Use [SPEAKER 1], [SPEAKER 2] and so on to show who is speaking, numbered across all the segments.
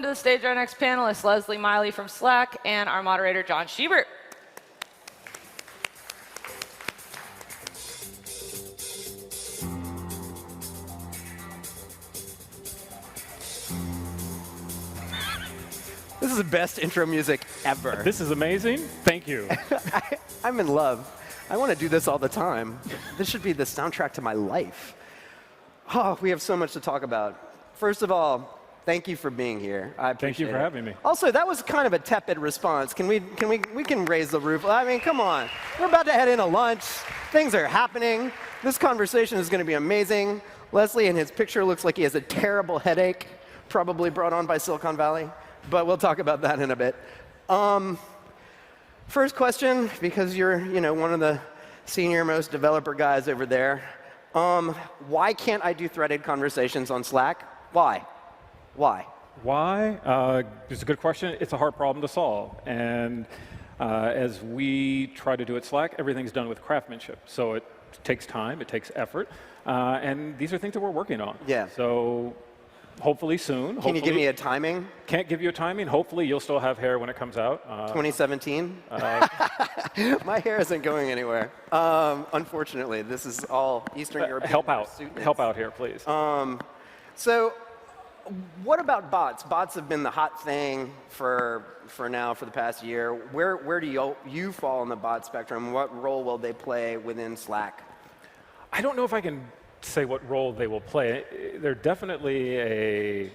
[SPEAKER 1] welcome to the stage our next panelist, Leslie Miley from Slack, and our moderator, John Schubert.
[SPEAKER 2] This is the best intro music ever.
[SPEAKER 3] This is amazing. Thank you.
[SPEAKER 2] I'm in love. I want to do this all the time. This should be the soundtrack to my life. Oh, we have so much to talk about. First of all, thank you for being here. I appreciate it.
[SPEAKER 3] Thank you for having me.
[SPEAKER 2] Also, that was kind of a tepid response. We can raise the roof. I mean, come on. We're about to head into lunch. Things are happening. This conversation is going to be amazing. Leslie, in his picture, looks like he has a terrible headache, probably brought on by Silicon Valley. But we'll talk about that in a bit. First question, because you're one of the senior most developer guys over there. Why can't I do threaded conversations on Slack? Why? Why?
[SPEAKER 3] Why? It's a good question. It's a hard problem to solve. And as we try to do at Slack, everything's done with craftsmanship. So it takes time, it takes effort. And these are things that we're working on.
[SPEAKER 2] Yeah.
[SPEAKER 3] So hopefully soon.
[SPEAKER 2] Can you give me a timing?
[SPEAKER 3] Can't give you a timing. Hopefully you'll still have hair when it comes out.
[SPEAKER 2] 2017? My hair isn't going anywhere. Unfortunately, this is all Eastern European.
[SPEAKER 3] Help out. Help out here, please.
[SPEAKER 2] So what about bots? Bots have been the hot thing for the past year. Where do you fall on the bot spectrum? What role will they play within Slack?
[SPEAKER 3] I don't know if I can say what role they will play. They're definitely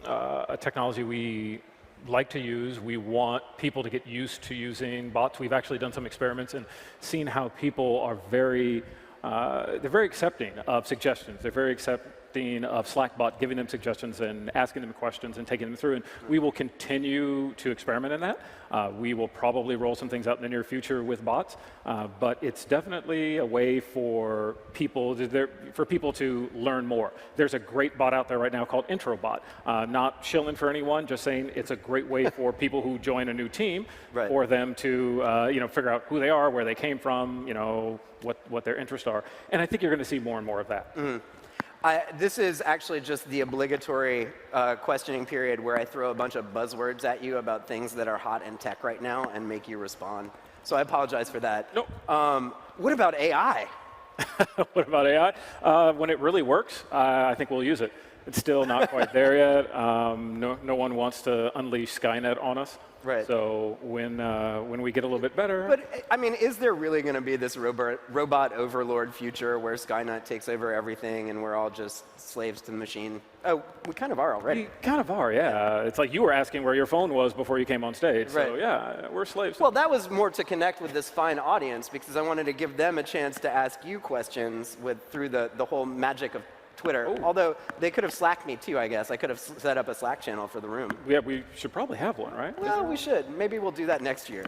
[SPEAKER 3] a technology we like to use. We want people to get used to using bots. We've actually done some experiments and seen how people are they're very accepting of suggestions. They're very accepting of Slackbot giving them suggestions and asking them questions and taking them through. And we will continue to experiment in that. We will probably roll some things out in the near future with bots. But it's definitely a way for people to learn more. There's a great bot out there right now called IntroBot. Not shilling for anyone, just saying it's a great way for people who join a new team for them to figure out who they are, where they came from, what their interests are. And I think you're going to see more and more of that.
[SPEAKER 2] Mm-hmm. This is actually just the obligatory questioning period where I throw a bunch of buzzwords at you about things that are hot in tech right now and make you respond. So I apologize for that.
[SPEAKER 3] Nope.
[SPEAKER 2] What about AI?
[SPEAKER 3] What about AI? When it really works, I think we'll use it. It's still not quite there yet. No one wants to unleash Skynet on us.
[SPEAKER 2] Right.
[SPEAKER 3] So when we get a little bit better.
[SPEAKER 2] But I mean, is there really going to be this robot overlord future where Skynet takes over everything and we're all just slaves to the machine? Oh, we kind of are already.
[SPEAKER 3] We kind of are, yeah. It's like you were asking where your phone was before you came on stage.
[SPEAKER 2] Right.
[SPEAKER 3] So yeah, we're slaves.
[SPEAKER 2] Well, that was more to connect with this fine audience because I wanted to give them a chance to ask you questions through the whole magic of Twitter.
[SPEAKER 3] Ooh.
[SPEAKER 2] Although they could have Slacked me too, I guess. I could have set up a Slack channel for the room.
[SPEAKER 3] Yeah, we should probably have one, right?
[SPEAKER 2] Well, we should. Maybe we'll do that next year.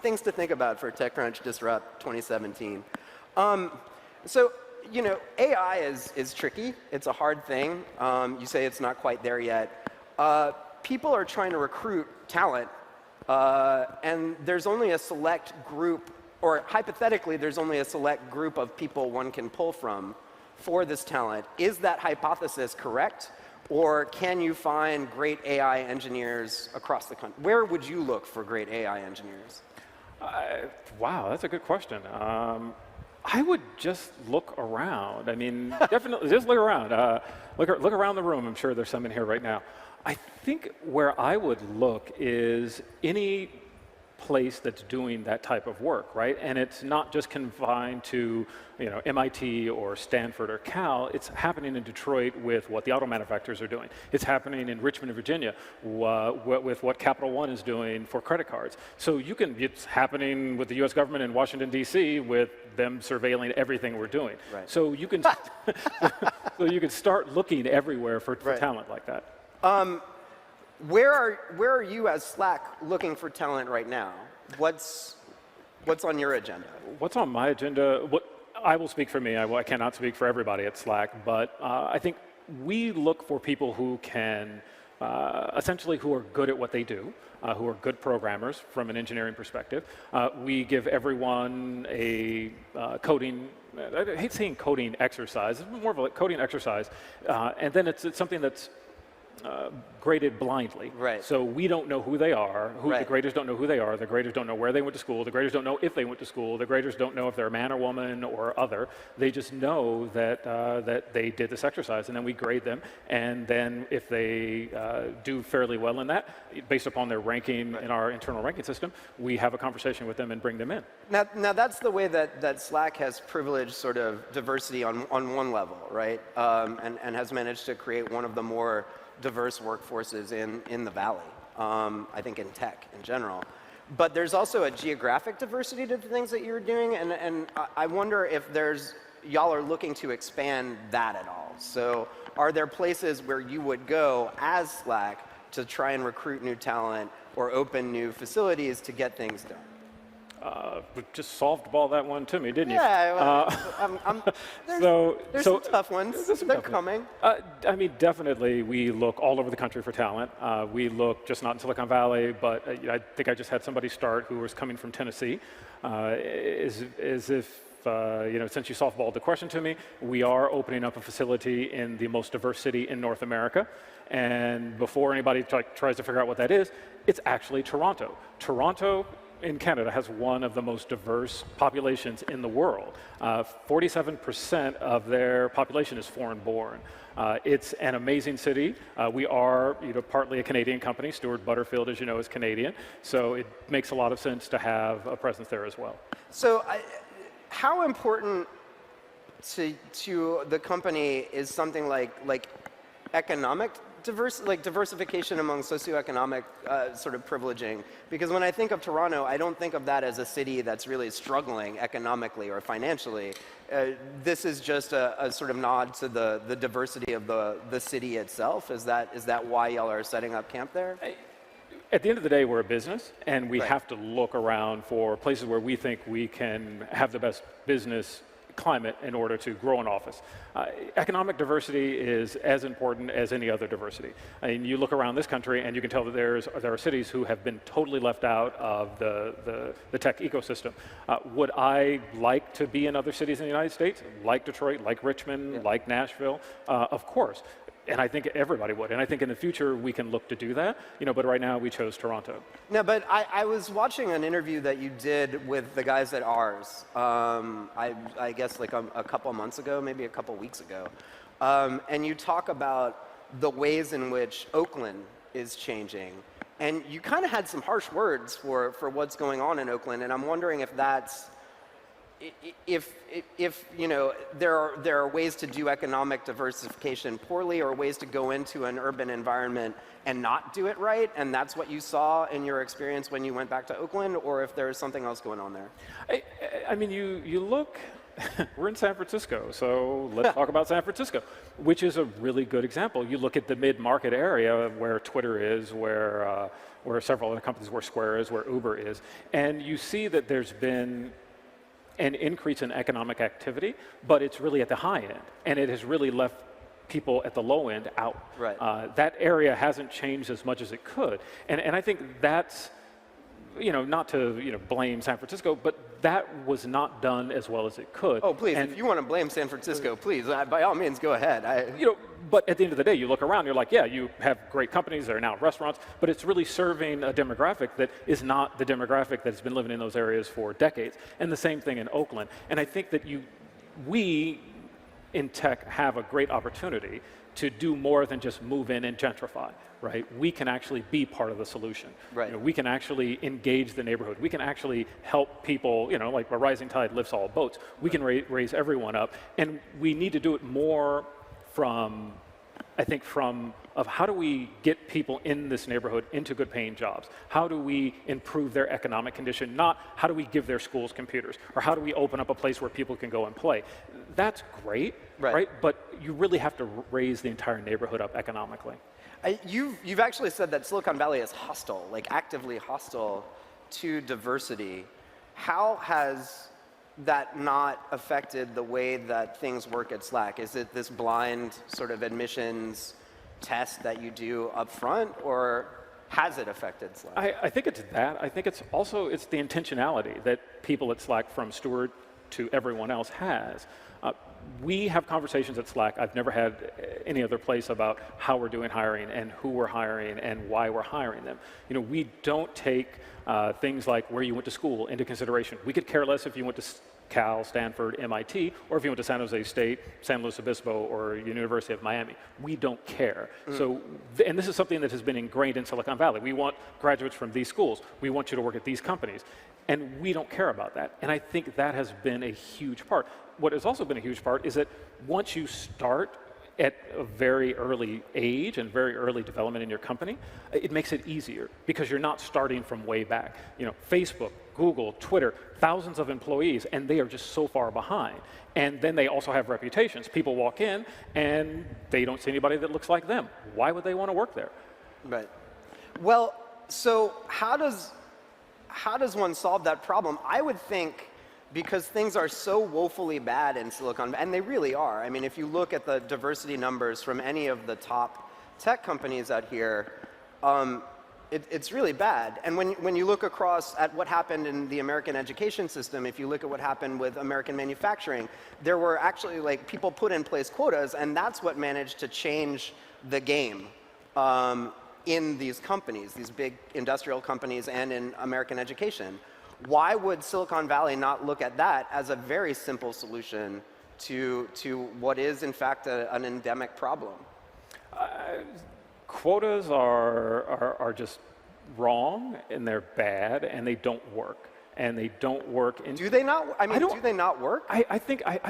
[SPEAKER 2] Things to think about for TechCrunch Disrupt 2017. So, AI is tricky. It's a hard thing. You say it's not quite there yet. People are trying to recruit talent, and there's only a select group, or hypothetically, there's only a select group of people one can pull from for this talent. Is that hypothesis correct? Or can you find great AI engineers across the country? Where would you look for great AI engineers?
[SPEAKER 3] Wow, that's a good question. I would just look around. I mean, definitely, just look around. Look around the room. I'm sure there's some in here right now. I think where I would look is any place that's doing that type of work, right? And it's not just confined to MIT or Stanford or Cal. It's happening in Detroit with what the auto manufacturers are doing. It's happening in Richmond, Virginia, with what Capital One is doing for credit cards. So it's happening with the U.S. government in Washington, D.C. with them surveilling everything we're doing.
[SPEAKER 2] Right.
[SPEAKER 3] So you can start looking everywhere for talent like that.
[SPEAKER 2] Where are you as Slack looking for talent right now? What's on your agenda?
[SPEAKER 3] What's on my agenda? I will speak for me. I cannot speak for everybody at Slack, but I think we look for people who can, essentially who are good at what they do, who are good programmers from an engineering perspective. We give everyone a coding, I hate saying coding exercise, it's more of a coding exercise, and then it's something that's graded blindly.
[SPEAKER 2] Right.
[SPEAKER 3] So we don't know who they are. The
[SPEAKER 2] Right.
[SPEAKER 3] graders don't know who they are. The graders don't know where they went to school. The graders don't know if they went to school. The graders don't know if they're a man or woman or other. They just know that that they did this exercise, and then we grade them. And then if they do fairly well in that, based upon their ranking in our internal ranking system, we have a conversation with them and bring them in.
[SPEAKER 2] Now that's the way that Slack has privileged sort of diversity on one level, right? And has managed to create one of the more diverse workforces in the Valley, I think in tech in general. But there's also a geographic diversity to the things that you're doing, and I wonder if y'all are looking to expand that at all. So are there places where you would go as Slack to try and recruit new talent or open new facilities to get things done?
[SPEAKER 3] Just softball that one to me, didn't you?
[SPEAKER 2] Yeah, there's some tough ones. They're coming.
[SPEAKER 3] I mean, definitely, we look all over the country for talent. We look just not in Silicon Valley, but I think I just had somebody start who was coming from Tennessee. As if, since you softballed the question to me, we are opening up a facility in the most diverse city in North America. And before anybody tries to figure out what that is, it's actually Toronto. Toronto in Canada has one of the most diverse populations in the world. 47% of their population is foreign-born. It's an amazing city. We are, partly a Canadian company. Stuart Butterfield, as you know, is Canadian. So it makes a lot of sense to have a presence there as well.
[SPEAKER 2] So how important to the company is something like economic diversification among socioeconomic sort of privileging? Because when I think of Toronto, I don't think of that as a city that's really struggling economically or financially. This is just a sort of nod to the diversity of the city itself. Is that why y'all are setting up camp there?
[SPEAKER 3] At the end of the day, we're a business, and we
[SPEAKER 2] Right.
[SPEAKER 3] have to look around for places where we think we can have the best business climate in order to grow an office. Economic diversity is as important as any other diversity. I mean, you look around this country and you can tell that there are cities who have been totally left out of the tech ecosystem. Would I like to be in other cities in the United States, like Detroit, like Richmond, like Nashville? Of course. And I think everybody would. And I think in the future we can look to do that. But right now we chose Toronto.
[SPEAKER 2] No, but I was watching an interview that you did with the guys at ours. I guess like a couple months ago, maybe a couple weeks ago, and you talk about the ways in which Oakland is changing, and you kind of had some harsh words for what's going on in Oakland, and I'm wondering if that's if there are ways to do economic diversification poorly, or ways to go into an urban environment and not do it right, and that's what you saw in your experience when you went back to Oakland, or if there's something else going on there.
[SPEAKER 3] I mean, you look, we're in San Francisco, so let's talk about San Francisco, which is a really good example. You look at the mid-market area where Twitter is, where several other companies, where Square is, where Uber is, and you see that there's been an increase in economic activity, but it's really at the high end, and it has really left people at the low end out.
[SPEAKER 2] Right.
[SPEAKER 3] That area hasn't changed as much as it could, and I think that's, not to blame San Francisco, but that was not done as well as it could.
[SPEAKER 2] Oh, please, if you want to blame San Francisco, please, by all means, go ahead.
[SPEAKER 3] But at the end of the day, you look around, you're like, yeah, you have great companies, there are now restaurants, but it's really serving a demographic that is not the demographic that has been living in those areas for decades. And the same thing in Oakland. And I think that we in tech have a great opportunity to do more than just move in and gentrify, right? We can actually be part of the solution.
[SPEAKER 2] Right.
[SPEAKER 3] We can actually engage the neighborhood. We can actually help people, like a rising tide lifts all boats. We can raise everyone up. And we need to do it more from how do we get people in this neighborhood into good paying jobs? How do we improve their economic condition? Not how do we give their schools computers, or how do we open up a place where people can go and play? That's great, right? But you really have to raise the entire neighborhood up economically.
[SPEAKER 2] You've actually said that Silicon Valley is hostile, like actively hostile to diversity. How has that not affected the way that things work at Slack? Is it this blind sort of admissions test that you do up front, or has it affected Slack?
[SPEAKER 3] I think it's that. I think it's the intentionality that people at Slack, from Stuart to everyone else, has. we have conversations at Slack I've never had any other place about how we're doing hiring and who we're hiring and why we're hiring them. We don't take things like where you went to school into consideration. We could care less if you went to Cal, Stanford, MIT, or if you went to San Jose State, San Luis Obispo, or University of Miami. We don't care. So, and this is something that has been ingrained in Silicon Valley. We want graduates from these schools. We want you to work at these companies. And we don't care about that. And I think that has been a huge part. What has also been a huge part is that once you start at a very early age and very early development in your company, it makes it easier because you're not starting from way back. Facebook, Google, Twitter, thousands of employees, and they are just so far behind. And then they also have reputations. People walk in and they don't see anybody that looks like them. Why would they want to work there?
[SPEAKER 2] Right. Well, so how does one solve that problem? I would think because things are so woefully bad in Silicon Valley, and they really are. I mean, if you look at the diversity numbers from any of the top tech companies out here, it's really bad. And when you look across at what happened in the American education system, if you look at what happened with American manufacturing, there were actually people put in place quotas, and that's what managed to change the game in these companies, these big industrial companies and in American education. Why would Silicon Valley not look at that as a very simple solution to what is, in fact, an endemic problem?
[SPEAKER 3] Quotas are just wrong, and they're bad, and they don't work. And they don't work.
[SPEAKER 2] Do they not? I mean, do they not work?
[SPEAKER 3] I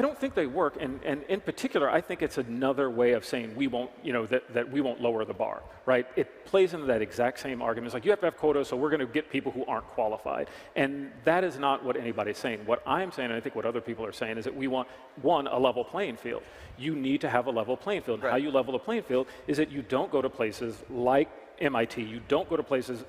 [SPEAKER 3] don't think they work. And in particular, I think it's another way of saying we won't, that we won't lower the bar, right? It plays into that exact same argument. It's like you have to have quotas, so we're going to get people who aren't qualified. And that is not what anybody's saying. What I'm saying, and I think what other people are saying, is that we want, one, a level playing field. You need to have a level playing field.
[SPEAKER 2] Right.
[SPEAKER 3] How you level the playing field is that you don't go to places like MIT, you don't go to places,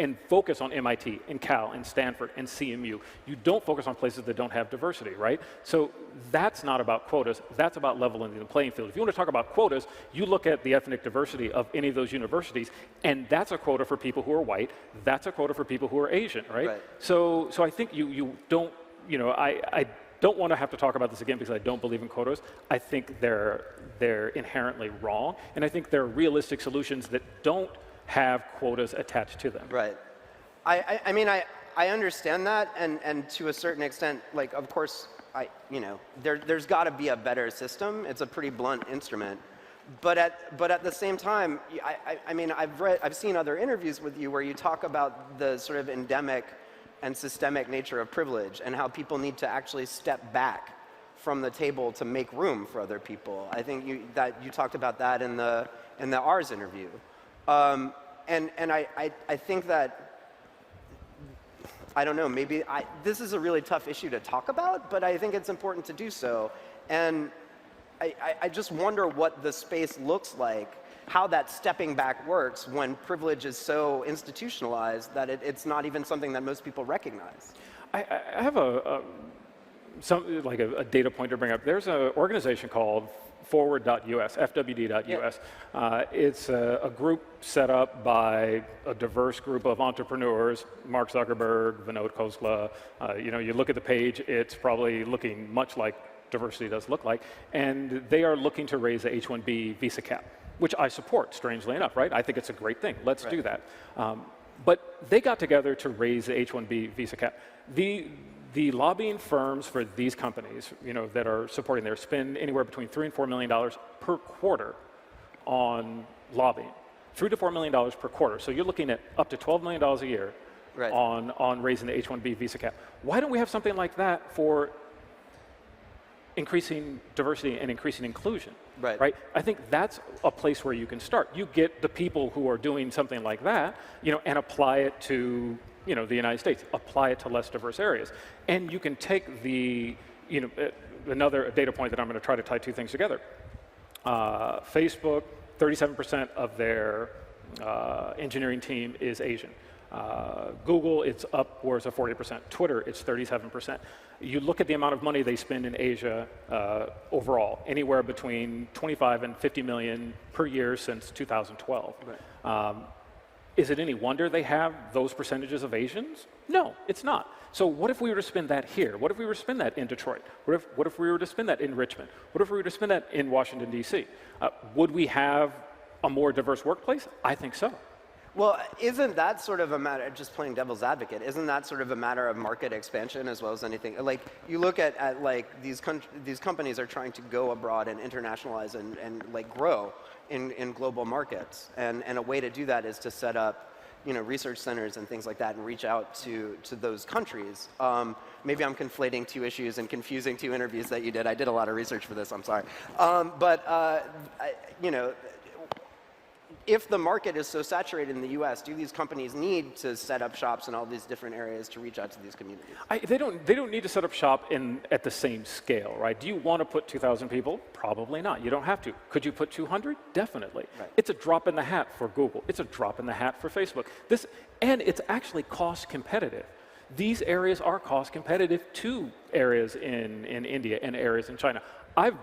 [SPEAKER 3] and focus on MIT and Cal and Stanford and CMU. You don't focus on places that don't have diversity, right? So that's not about quotas, that's about leveling the playing field. If you want to talk about quotas, you look at the ethnic diversity of any of those universities, and that's a quota for people who are white, that's a quota for people who are Asian, right? So I think you don't, I don't want to have to talk about this again because I don't believe in quotas. I think they're inherently wrong, and I think they're realistic solutions that don't have quotas attached to them.
[SPEAKER 2] Right. I mean, I understand that, and to a certain extent, of course, there's got to be a better system. It's a pretty blunt instrument, but at the same time, I mean, I've seen other interviews with you where you talk about the sort of endemic and systemic nature of privilege and how people need to actually step back from the table to make room for other people. I think you talked about that in the Ars interview. And I think that, I don't know, maybe this is a really tough issue to talk about, but I think it's important to do so. And I just wonder what the space looks like, how that stepping back works when privilege is so institutionalized that it's not even something that most people recognize.
[SPEAKER 3] I have a data point to bring up. There's an organization called forward.us, fwd.us. It's a group set up by a diverse group of entrepreneurs, Mark Zuckerberg, Vinod Khosla. You look at the page, it's probably looking much like diversity does look like, and they are looking to raise the H-1B visa cap, which I support, strangely enough, right? I think it's a great thing. Let's do that. But they got together to raise the H-1B visa cap. The lobbying firms for these companies, that are supporting there spend anywhere between $3 and $4 million per quarter on lobbying. $3 to $4 million per quarter. So you're looking at up to $12 million a year on raising the H-1B visa cap. Why don't we have something like that for increasing diversity and increasing inclusion? Right? I think that's a place where you can start. You get the people who are doing something like that, and apply it to the United States, apply it to less diverse areas. And you can take another data point that I'm going to try to tie two things together. Facebook, 37% of their engineering team is Asian. Google, it's upwards of 40%. Twitter, it's 37%. You look at the amount of money they spend in Asia overall, anywhere between 25 and 50 million per year since 2012. Is it any wonder they have those percentages of Asians? No, it's not. So what if we were to spend that here? What if we were to spend that in Detroit? What if we were to spend that in Richmond? What if we were to spend that in Washington, D.C.? Would we have a more diverse workplace? I think so.
[SPEAKER 2] Well, isn't that sort of a matter, just playing devil's advocate, isn't that sort of a matter of market expansion as well as anything? Like, you look at like, these companies are trying to go abroad and internationalize and like, grow in global markets. And a way to do that is to set up, research centers and things like that and reach out to those countries. Maybe I'm conflating two issues and confusing two interviews that you did. I did a lot of research for this, I'm sorry. If the market is so saturated in the US, do these companies need to set up shops in all these different areas to reach out to these communities?
[SPEAKER 3] They don't need to set up shop at the same scale, right? Do you want to put 2,000 people? Probably not. You don't have to. Could you put 200? Definitely. Right. It's a drop in the hat for Google. It's a drop in the hat for Facebook. And it's actually cost competitive. These areas are cost competitive to areas in India and areas in China. I've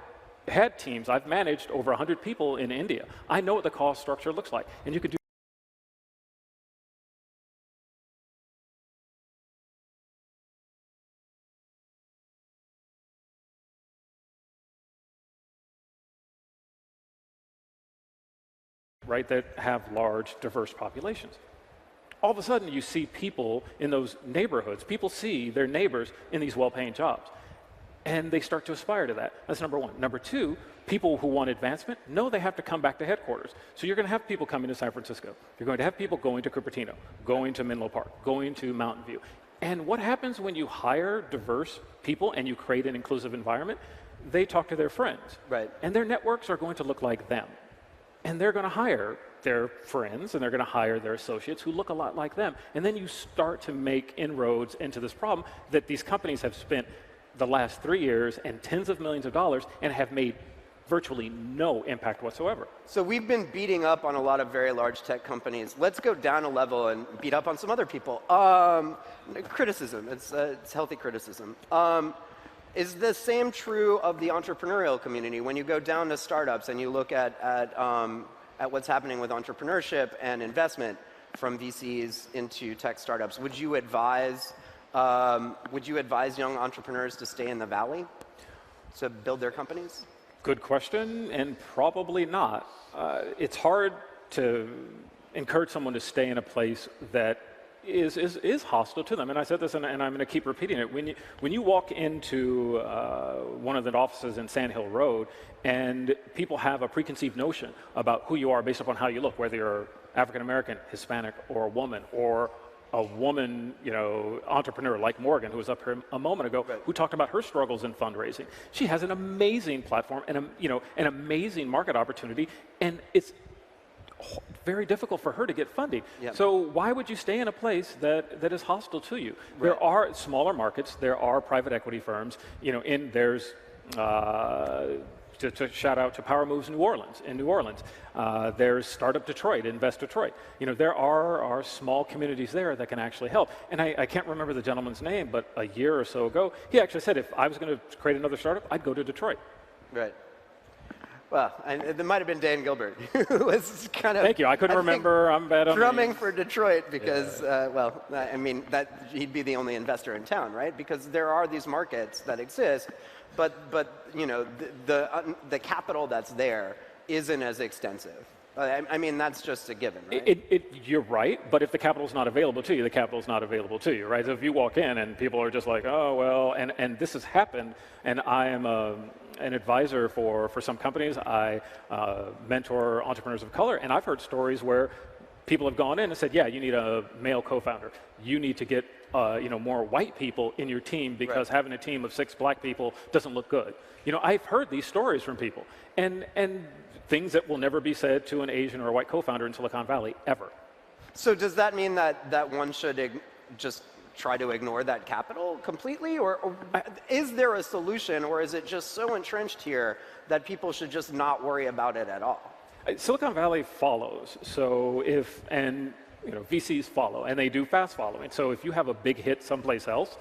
[SPEAKER 3] had teams, I've managed over 100 people in India. I know what the cost structure looks like. And you could do right, that have large, diverse populations. All of a sudden, you see people in those neighborhoods. People see their neighbors in these well-paying jobs. And they start to aspire to that. That's number one. Number two, people who want advancement know they have to come back to headquarters. So you're going to have people coming to San Francisco. You're going to have people going to Cupertino, going to Menlo Park, going to Mountain View. And what happens when you hire diverse people and you create an inclusive environment? They talk to their friends.
[SPEAKER 2] Right.
[SPEAKER 3] And their networks are going to look like them. And they're going to hire their friends and they're going to hire their associates who look a lot like them. And then you start to make inroads into this problem that these companies have spent the last 3 years and tens of millions of dollars and have made virtually no impact whatsoever.
[SPEAKER 2] So we've been beating up on a lot of very large tech companies. Let's go down a level and beat up on some other people. Criticism, it's healthy criticism. Is the same true of the entrepreneurial community? When you go down to startups and you look at what's happening with entrepreneurship and investment from VCs into tech startups, would you advise young entrepreneurs to stay in the Valley to build their companies?
[SPEAKER 3] Good question, and probably not. It's hard to encourage someone to stay in a place that is hostile to them. And I said this, and I'm going to keep repeating it. When you walk into one of the offices in Sand Hill Road, and people have a preconceived notion about who you are based upon how you look, whether you're African American, Hispanic, or a woman, entrepreneur like Morgan, who was up here a moment ago,
[SPEAKER 2] right,
[SPEAKER 3] who talked about her struggles in fundraising. She has an amazing platform and an amazing market opportunity, and it's very difficult for her to get funding.
[SPEAKER 2] Yep.
[SPEAKER 3] So why would you stay in a place that is hostile to you?
[SPEAKER 2] Right.
[SPEAKER 3] There are smaller markets. There are private equity firms. There's to shout out to Power Moves New Orleans. There's Startup Detroit, Invest Detroit. There are small communities there that can actually help. And I can't remember the gentleman's name, but a year or so ago, he actually said if I was going to create another startup, I'd go to Detroit.
[SPEAKER 2] Right. Well, and it might have been Dan Gilbert, who was kind of...
[SPEAKER 3] Thank you. I couldn't remember. I'm bad on
[SPEAKER 2] drumming for Detroit because, he'd be the only investor in town, right? Because there are these markets that exist, but the capital that's there isn't as extensive. That's just a given, right?
[SPEAKER 3] You're right, but if the capital's not available to you, the capital's not available to you, right? So if you walk in and people are just like, oh, well, and this has happened, and I am an advisor for some companies. I mentor entrepreneurs of color, and I've heard stories where people have gone in and said, yeah, you need a male co-founder. You need to get more white people in your team because
[SPEAKER 2] right,
[SPEAKER 3] having a team of 6 black people doesn't look good. I've heard these stories from people, and things that will never be said to an Asian or a white co-founder in Silicon Valley, ever.
[SPEAKER 2] So does that mean that one should just try to ignore that capital completely? Or is there a solution, or is it just so entrenched here that people should just not worry about it at all?
[SPEAKER 3] Silicon Valley follows. So VCs follow, and they do fast following. So if you have a big hit someplace else,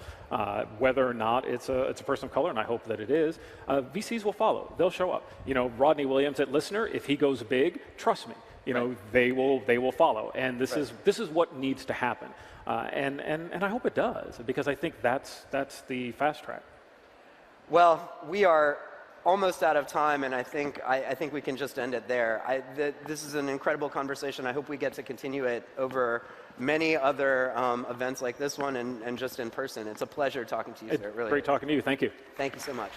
[SPEAKER 3] whether or not it's a person of color, and I hope that it is, VCs will follow. They'll show up. Rodney Williams at Listener, if he goes big, trust me, you know, they will follow. And this is what needs to happen. And I hope it does, because I think that's the fast track.
[SPEAKER 2] Well, we are almost out of time, and I think we can just end it there. This is an incredible conversation. I hope we get to continue it over many other events like this one and just in person. It's a pleasure talking to you, sir. Really.
[SPEAKER 3] Great talking to you. Thank you.
[SPEAKER 2] Thank you so much.